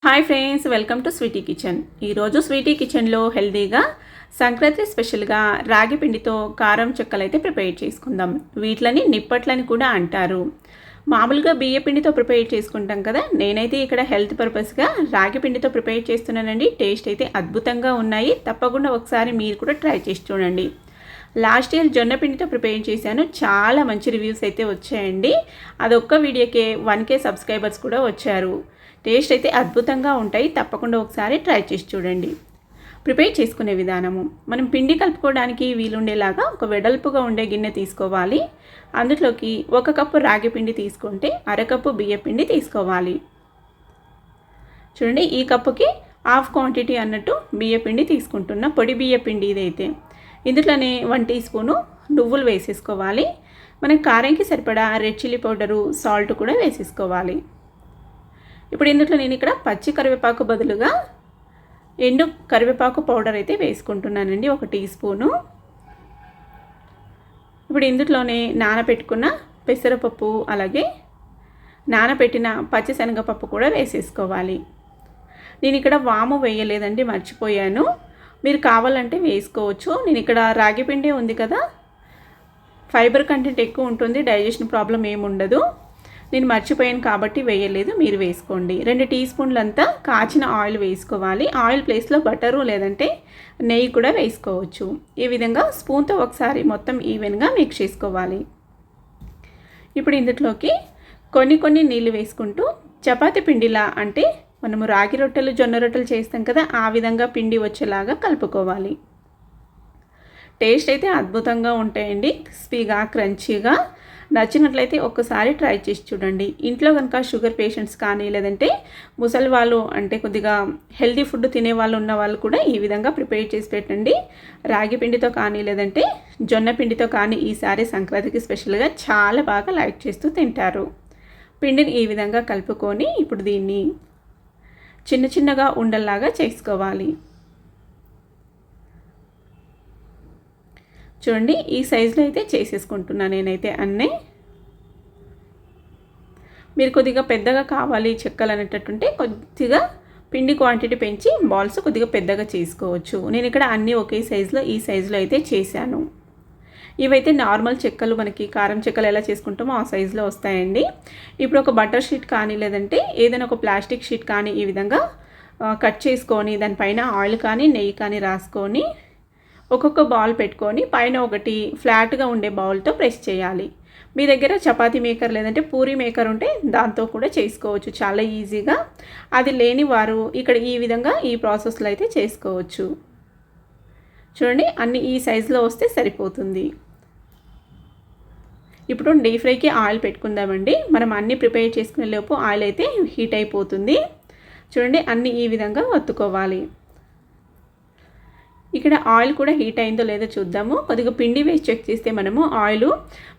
Hi friends, welcome to Sweety kitchen. ఈరోజు స్వీటీ కిచెన్లో హెల్తీగా సంక్రాంతి స్పెషల్గా రాగి పిండితో కారం చెక్కలు అయితే ప్రిపేర్ చేసుకుందాం. వీటిని నిప్పట్లని కూడా అంటారు. మామూలుగా బియ్య పిండితో ప్రిపేర్ చేసుకుంటాం కదా, నేనైతే ఇక్కడ హెల్త్ పర్పస్గా రాగి పిండితో ప్రిపేర్ చేస్తున్నానండి. టేస్ట్ అయితే అద్భుతంగా ఉన్నాయి. తప్పకుండా ఒకసారి మీరు కూడా ట్రై చేసి చూడండి. లాస్ట్ ఇయర్ జొన్న పిండితో ప్రిపేర్ చేశాను, చాలా మంచి రివ్యూస్ అయితే వచ్చాయండి. అదొక్క వీడియోకే 1K సబ్స్క్రైబర్స్ కూడా వచ్చారు. టేస్ట్ అయితే అద్భుతంగా ఉంటాయి. తప్పకుండా ఒకసారి ట్రై చేసి చూడండి. ప్రిపేర్ చేసుకునే విధానము, మనం పిండి కలుపుకోవడానికి వీలుండేలాగా ఒక వెడల్పుగా ఉండే గిన్నె తీసుకోవాలి. అందులోకి 1 కప్పు రాగి పిండి తీసుకుంటే అరకప్పు బియ్య పిండి తీసుకోవాలి. చూడండి, ఈ కప్పుకి హాఫ్ క్వాంటిటీ అన్నట్టు బియ్య పిండి తీసుకుంటున్న పొడి బియ్య పిండి ఇదైతే. ఇందులోనే 1 టీ స్పూను నువ్వులు వేసేసుకోవాలి. మనం కారంకి సరిపడా రెడ్ చిల్లీ పౌడరు, సాల్ట్ కూడా వేసేసుకోవాలి. ఇప్పుడు ఇందులో నేను ఇక్కడ పచ్చి కరివేపాకు బదులుగా ఎండు కరివేపాకు పౌడర్ అయితే వేసుకుంటున్నానండి, 1 టీ స్పూను. ఇప్పుడు ఇందులోనే నానబెట్టుకున్న పెసరపప్పు, అలాగే నానబెట్టిన పచ్చిశనగపప్పు కూడా వేసేసుకోవాలి. నేను ఇక్కడ వాము వేయలేదండి, మర్చిపోయాను. మీరు కావాలంటే వేసుకోవచ్చు. నేను ఇక్కడ రాగి పిండి ఉంది కదా, ఫైబర్ కంటెంట్ ఎక్కువ ఉంటుంది, డైజెషన్ ప్రాబ్లం ఏమి ఉండదు. నేను మర్చిపోయాను కాబట్టి వేయలేదు, మీరు వేసుకోండి. 2 టీ స్పూన్లంతా కాచిన ఆయిల్ వేసుకోవాలి. ఆయిల్ ప్లేస్లో బటరు లేదంటే నెయ్యి కూడా వేసుకోవచ్చు. ఈ విధంగా స్పూన్తో ఒకసారి మొత్తం ఈవెన్గా మిక్స్ చేసుకోవాలి. ఇప్పుడు ఇందులోకి కొన్ని నీళ్ళు వేసుకుంటూ చపాతీ పిండిలా, అంటే మనము రాగి రొట్టెలు, జొన్న రొట్టెలు చేస్తాం కదా, ఆ విధంగా పిండి వచ్చేలాగా కలుపుకోవాలి. టేస్ట్ అయితే అద్భుతంగా ఉంటాయండి, క్రిస్పీగా, క్రంచీగా. నచ్చినట్లయితే ఒక్కసారి ట్రై చేసి చూడండి. ఇంట్లో కనుక షుగర్ పేషెంట్స్ కానీ, లేదంటే ముసలి వాళ్ళు, అంటే కొద్దిగా హెల్తీ ఫుడ్ తినే వాళ్ళు ఉన్న వాళ్ళు కూడా ఈ విధంగా ప్రిపేర్ చేసి పెట్టండి. రాగి పిండితో కానీ, లేదంటే జొన్న పిండితో కానీ ఈసారి సంక్రాంతికి స్పెషల్గా చాలా బాగా లైక్ చేస్తూ తింటారు. పిండిని ఈ విధంగా కలుపుకొని ఇప్పుడు దీన్ని చిన్నగా ఉండల్లాగా చేసుకోవాలి. చూడండి, ఈ సైజులో అయితే చేసేసుకుంటున్నాను నేనైతే అన్నీ. మీరు కొద్దిగా పెద్దగా కావాలి చెక్కలు అనేటట్టుంటే కొద్దిగా పిండి క్వాంటిటీ పెంచి బాల్స్ కొద్దిగా పెద్దగా చేసుకోవచ్చు. నేను ఇక్కడ అన్నీ ఒకే సైజులో, ఈ సైజులో అయితే చేశాను. ఇవైతే నార్మల్ చెక్కలు, మనకి కారం చెక్కలు ఎలా చేసుకుంటామో ఆ సైజులో వస్తాయండి. ఇప్పుడు ఒక బటర్ షీట్ కానీ, లేదంటే ఏదైనా ఒక ప్లాస్టిక్ షీట్ కానీ ఈ విధంగా కట్ చేసుకొని దానిపైన ఆయిల్ కానీ నెయ్యి కానీ రాసుకొని ఒక్కొక్క బాల్ పెట్టుకొని పైన ఒకటి ఫ్లాట్గా ఉండే బౌల్తో ప్రెస్ చేయాలి. మీ దగ్గర చపాతీ మేకర్ లేదంటే పూరీ మేకర్ ఉంటే దాంతో కూడా చేసుకోవచ్చు చాలా ఈజీగా. అది లేని వారు ఇక్కడ ఈ విధంగా ఈ ప్రాసెస్లో అయితే చేసుకోవచ్చు. చూడండి, అన్ని ఈ సైజులో వస్తే సరిపోతుంది. ఇప్పుడు డీప్ ఫ్రైకి ఆయిల్ పెట్టుకుందామండి. మనం అన్నీ ప్రిపేర్ చేసుకునే లోపు ఆయిల్ అయితే హీట్ అయిపోతుంది. చూడండి, అన్నీ ఈ విధంగా ఒత్తుకోవాలి. ఇక్కడ ఆయిల్ కూడా హీట్ అయిందో లేదో చూద్దాము. కొద్దిగా పిండి వేసి చెక్ చేస్తే మనము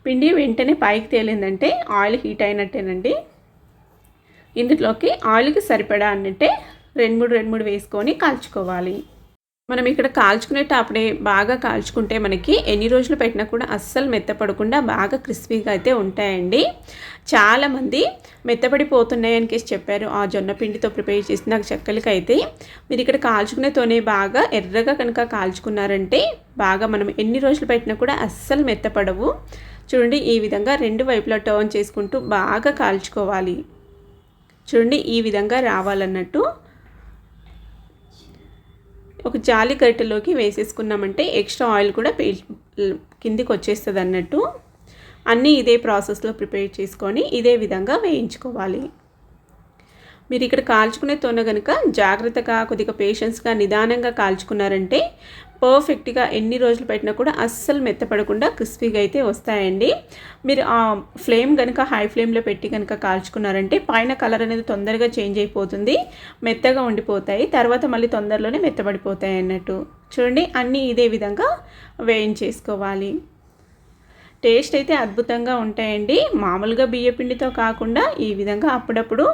పిండి వెంటనే పైకి తేలిందంటే ఆయిల్ హీట్ అయినట్టేనండి. ఇందులోకి ఆయిల్కి సరిపడా అన్నట్టే 2-3 వేసుకొని కాల్చుకోవాలి. మనం ఇక్కడ కాల్చుకునేటప్పుడే బాగా కాల్చుకుంటే మనకి ఎన్ని రోజులు పెట్టినా కూడా అస్సలు మెత్తపడకుండా బాగా క్రిస్పీగా అయితే ఉంటాయండి. చాలామంది మెత్తపడిపోతున్నాయని కేసి చెప్పారు ఆ జొన్న పిండితో ప్రిపేర్ చేసిన చెక్కలకి. అయితే మీరు ఇక్కడ కాల్చుకునేతోనే బాగా ఎర్రగా కనుక కాల్చుకున్నారంటే బాగా మనం ఎన్ని రోజులు పెట్టినా కూడా అస్సలు మెత్తపడవు. చూడండి, ఈ విధంగా 2 వైపులా టర్న్ చేసుకుంటూ బాగా కాల్చుకోవాలి. చూడండి, ఈ విధంగా రావాలన్నట్టు. ఒక జాలి గరిటెలోకి వేసేసుకున్నామంటే ఎక్స్ట్రా ఆయిల్ కూడా కిందికి వచ్చేస్తుంది అన్నట్టు. అన్నీ ఇదే ప్రాసెస్లో ప్రిపేర్ చేసుకొని ఇదే విధంగా వేయించుకోవాలి. మీరు ఇక్కడ కాల్చుకునే తోన కనుక జాగ్రత్తగా, కొద్దిగా పేషెన్స్గా, నిదానంగా కాల్చుకున్నారంటే పర్ఫెక్ట్గా ఎన్ని రోజులు పెట్టినా కూడా అస్సలు మెత్తపడకుండా క్రిస్పీగా అయితే వస్తాయండి. మీరు ఆ ఫ్లేమ్ కనుక హై ఫ్లేమ్లో పెట్టి కనుక కాల్చుకున్నారంటే పైన కలర్ అనేది తొందరగా చేంజ్ అయిపోతుంది, మెత్తగా ఉండిపోతాయి, తర్వాత మళ్ళీ తొందరలోనే మెత్తబడిపోతాయి అన్నట్టు. చూడండి, అన్నీ ఇదే విధంగా వేయించేసుకోవాలి. టేస్ట్ అయితే అద్భుతంగా ఉంటాయండి. మామూలుగా బియ్య పిండితో కాకుండా ఈ విధంగా అప్పుడప్పుడు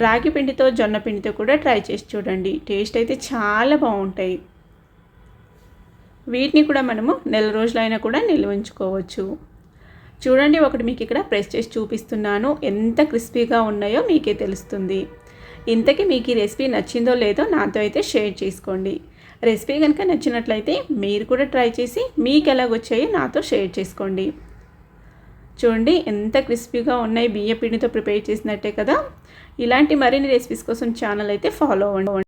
రాగి పిండితో, జొన్న పిండితో కూడా ట్రై చేసి చూడండి. టేస్ట్ అయితే చాలా బాగుంటాయి. వీటిని కూడా మనము నెల రోజులైనా కూడా నిల్వ ఉంచుకోవచ్చు. చూడండి, ఒకటి మీకు ఇక్కడ ప్రెస్ చేసి చూపిస్తున్నాను, ఎంత క్రిస్పీగా ఉన్నాయో మీకే తెలుస్తుంది. ఇంతకీ మీకు ఈ రెసిపీ నచ్చిందో లేదో నాతో అయితే షేర్ చేసుకోండి. రెసిపీ కనుక నచ్చినట్లయితే మీరు కూడా ట్రై చేసి మీకు ఎలాగొచ్చాయో నాతో షేర్ చేసుకోండి. చూడండి ఎంత క్రిస్పీగా ఉన్నాయి, బియ్య పిండితో ప్రిపేర్ చేసినట్టే కదా. ఇలాంటి మరిన్ని రెసిపీస్ కోసం ఛానల్ అయితే ఫాలో అవ్వండి.